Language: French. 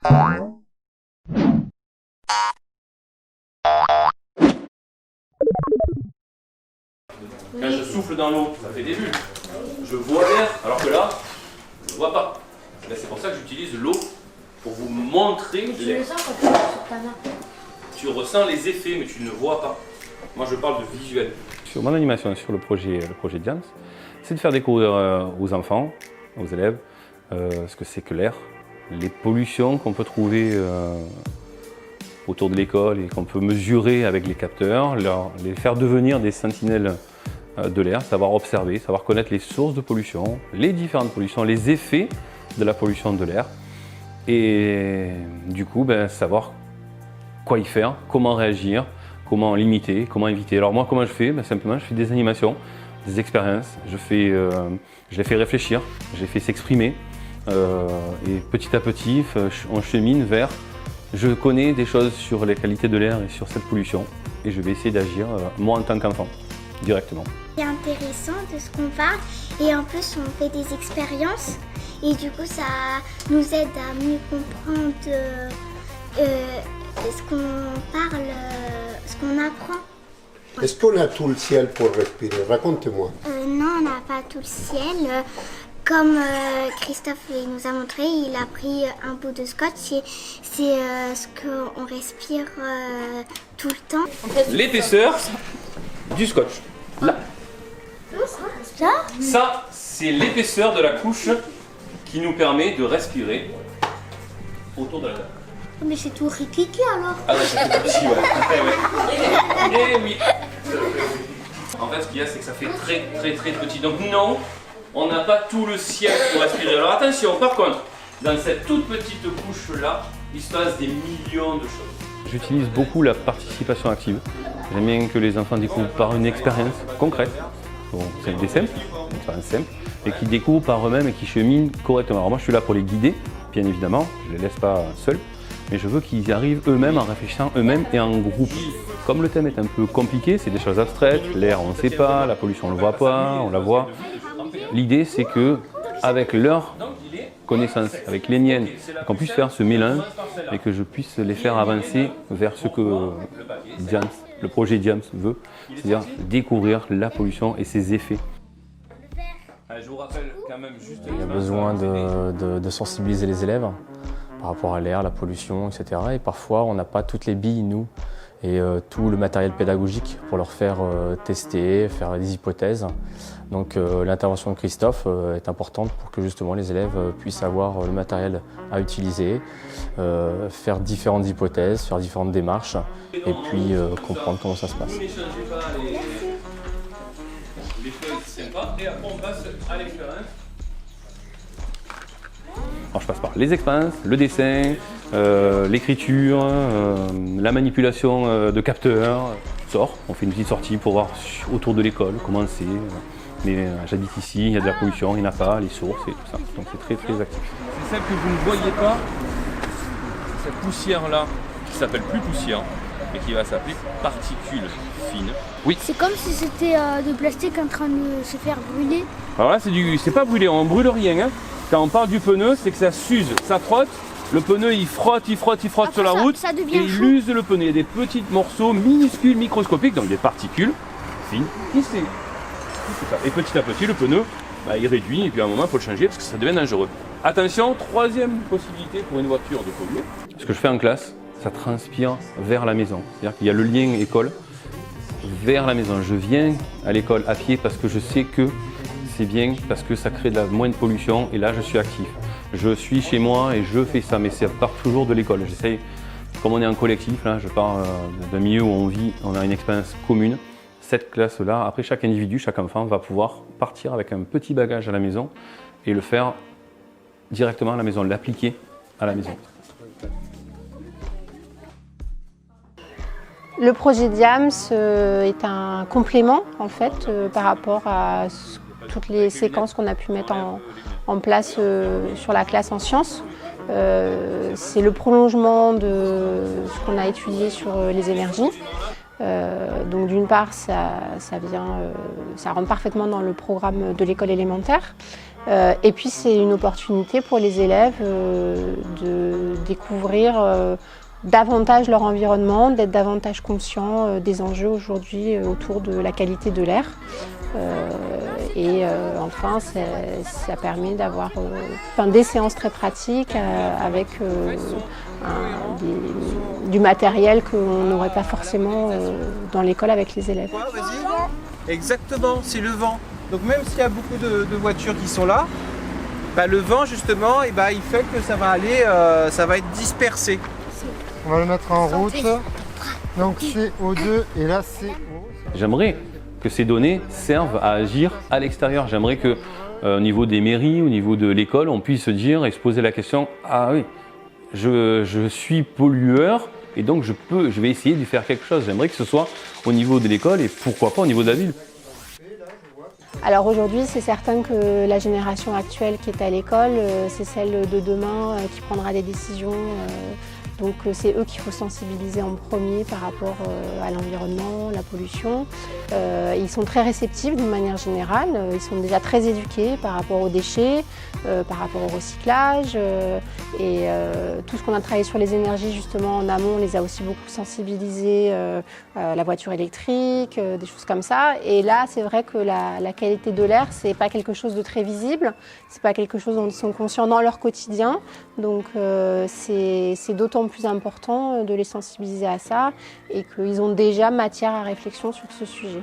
Quand je souffle dans l'eau, ça fait des bulles. Je vois l'air, alors que là, je ne vois pas. Là, c'est pour ça que j'utilise l'eau pour vous montrer l'air. Tu le sens quand tu es sur ta main. Tu ressens les effets, mais tu ne vois pas. Moi, je parle de visuel. Sur mon animation sur le projet Diams, c'est de faire découvrir aux enfants, aux élèves, ce que c'est que l'air, les pollutions qu'on peut trouver autour de l'école et qu'on peut mesurer avec les capteurs, les faire devenir des sentinelles de l'air, savoir observer, savoir connaître les sources de pollution, les différentes pollutions, les effets de la pollution de l'air et du coup savoir quoi y faire, comment réagir, comment limiter, comment éviter. Alors moi comment je fais? Simplement je fais des animations, des expériences, je les fais réfléchir, je les fais s'exprimer et petit à petit on chemine vers je connais des choses sur les qualités de l'air et sur cette pollution et je vais essayer d'agir moi en tant qu'enfant directement. C'est intéressant de ce qu'on parle et en plus on fait des expériences et du coup ça nous aide à mieux comprendre ce qu'on parle, ce qu'on apprend. Est-ce qu'on a tout le ciel pour respirer? Racontez-moi. Non, on n'a pas tout le ciel. Comme Christophe nous a montré, il a pris un bout de scotch et c'est ce qu'on respire tout le temps. L'épaisseur du scotch. Là. Ça Ça, c'est l'épaisseur de la couche qui nous permet de respirer autour de la table. Mais c'est tout rikiki alors. Ah ouais, ça fait tout petit, ouais. Eh oui. En fait, ce qu'il y a, c'est que ça fait très petit. Donc non, on n'a pas tout le ciel pour respirer. Alors attention, par contre, dans cette toute petite couche-là, il se passe des millions de choses. J'utilise beaucoup la participation active. J'aime bien que les enfants découvrent par une expérience concrète. Bon, c'est des simples, une expérience simple, et qui découvrent par eux-mêmes et qui cheminent correctement. Alors moi, je suis là pour les guider, bien évidemment, je ne les laisse pas seuls, mais je veux qu'ils y arrivent eux-mêmes en réfléchissant eux-mêmes et en groupe. Comme le thème est un peu compliqué, c'est des choses abstraites, l'air on ne sait pas, la pollution on ne le voit pas, on la voit. L'idée c'est que avec leur connaissances, avec les miennes, qu'on puisse faire ce mélange et que je puisse les faire avancer vers ce que Diams, le projet Diams veut, c'est-à-dire découvrir la pollution et ses effets. Je vous rappelle quand même juste... Il y a besoin de sensibiliser les élèves par rapport à l'air, la pollution, etc. Et parfois, on n'a pas toutes les billes, nous, et tout le matériel pédagogique pour leur faire tester, faire des hypothèses. Donc l'intervention de Christophe est importante pour que justement les élèves puissent avoir le matériel à utiliser, faire différentes hypothèses, faire différentes démarches, et puis comprendre comment ça se passe. Les feuilles, c'est sympa, et après on passe à l'expérience. Alors je passe par les expériences, le dessin, l'écriture, la manipulation de capteurs. On fait une petite sortie pour voir autour de l'école comment c'est. Mais j'habite ici, il y a de la pollution, il n'y en a pas, les sources et tout ça. Donc c'est très actif. C'est celle que vous ne voyez pas, cette poussière-là, qui s'appelle plus poussière, mais qui va s'appeler particules fines. Oui. C'est comme si c'était de plastique en train de se faire brûler. Alors là, c'est pas brûlé, on brûle rien. Hein. Quand on parle du pneu, c'est que ça s'use, ça frotte. Le pneu, il frotte après, sur la route ça devient et il chaud. use le pneu. Il y a des petits morceaux minuscules, microscopiques, donc des particules fines qui c'est. Et petit à petit, le pneu, il réduit et puis à un moment, il faut le changer parce que ça devient dangereux. Attention, troisième possibilité pour une voiture de polluer. Ce que je fais en classe, ça transpire vers la maison. C'est-à-dire qu'il y a le lien école vers la maison. Je viens à l'école à pied parce que je sais que c'est bien, parce que ça crée moins de pollution et là, je suis actif. Je suis chez moi et je fais ça, mais ça part toujours de l'école. J'essaye, comme on est en collectif, là, je pars d'un milieu où on vit, on a une expérience commune. Cette classe-là, après chaque individu, chaque enfant va pouvoir partir avec un petit bagage à la maison et le faire directement à la maison, l'appliquer à la maison. Le projet Diams est un complément en fait par rapport à toutes les séquences qu'on a pu mettre en place sur la classe en sciences. C'est le prolongement de ce qu'on a étudié sur les énergies. Donc d'une part, ça rentre parfaitement dans le programme de l'école élémentaire. Et puis c'est une opportunité pour les élèves de découvrir davantage leur environnement, d'être davantage conscients des enjeux aujourd'hui autour de la qualité de l'air. Enfin, ça permet d'avoir des séances très pratiques avec du matériel qu'on n'aurait pas forcément dans l'école avec les élèves. Vas-y. Exactement, c'est le vent. Donc même s'il y a beaucoup de voitures qui sont là, le vent justement, il fait que ça va aller, ça va être dispersé. On va le mettre en route. Donc c'est O2 et là c'est O. J'aimerais que ces données servent à agir à l'extérieur. J'aimerais que, au niveau des mairies, au niveau de l'école, on puisse se dire et se poser la question, ah oui, je suis pollueur et donc je vais essayer d'y faire quelque chose. J'aimerais que ce soit au niveau de l'école et pourquoi pas au niveau de la ville. Alors aujourd'hui, c'est certain que la génération actuelle qui est à l'école, c'est celle de demain qui prendra des décisions. Donc c'est eux qu'il faut sensibiliser en premier par rapport à l'environnement, la pollution. Ils sont très réceptifs d'une manière générale, ils sont déjà très éduqués par rapport aux déchets, par rapport au recyclage. Tout ce qu'on a travaillé sur les énergies justement en amont, on les a aussi beaucoup sensibilisés à la voiture électrique, des choses comme ça. Et là, c'est vrai que la qualité de l'air, c'est pas quelque chose de très visible, c'est pas quelque chose dont ils sont conscients dans leur quotidien. Donc c'est d'autant plus important de les sensibiliser à ça et qu'ils ont déjà matière à réflexion sur ce sujet.